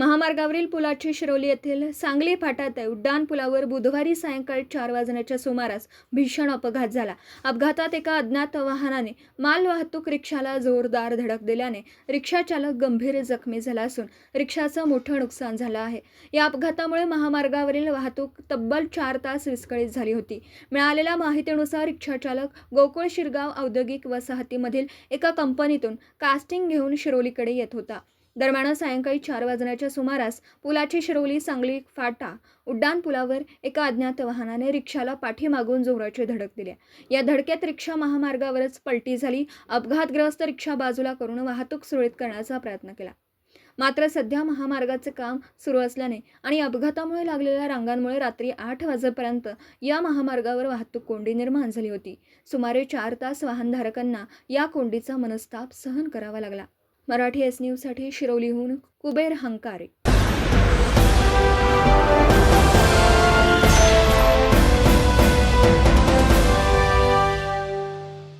महामार्गावरील पुलाची शिरोली येथील सांगली फाटा ते उड्डाण पुलावर बुधवारी सायंकाळी 4 वाजण्याच्या सुमारास भीषण अपघात झाला. अपघातात एका अज्ञात वाहनाने मालवाहतूक रिक्षाला जोरदार धडक दिल्याने रिक्षा चालक गंभीर जखमी झाला असून रिक्षाचं मोठं नुकसान झालं आहे. या अपघातामुळे महामार्गावरील वाहतूक तब्बल 4 तास विस्कळीत झाली होती. मिळालेल्या माहितीनुसार रिक्षा चालक गोकुळ शिरगाव औद्योगिक वसाहतीमधील एका कंपनीतून कास्टिंग घेऊन शिरोलीकडे येत होता. दरम्यान सायंकाळी 4 वाजण्याच्या सुमारास पुलाची शिरोली सांगली फाटा उड्डाण पुलावर एका अज्ञात वाहनाने रिक्षाला पाठीमागून जोराची धडक दिली. या धडकेत रिक्षा महामार्गावरच पलटी झाली. अपघातग्रस्त रिक्षा बाजूला करून वाहतूक सुरळीत करण्याचा प्रयत्न केला. मात्र सध्या महामार्गाचे काम सुरू असल्याने आणि अपघातामुळे लागलेल्या रांगांमुळे रात्री 8 वाजेपर्यंत या महामार्गावर वाहतूक कोंडी निर्माण झाली होती. सुमारे 4 तास वाहनधारकांना या कोंडीचा मनस्ताप सहन करावा लागला. मराठी एस न्यूजसाठी शिरोलीहून कुबेर हंकारे.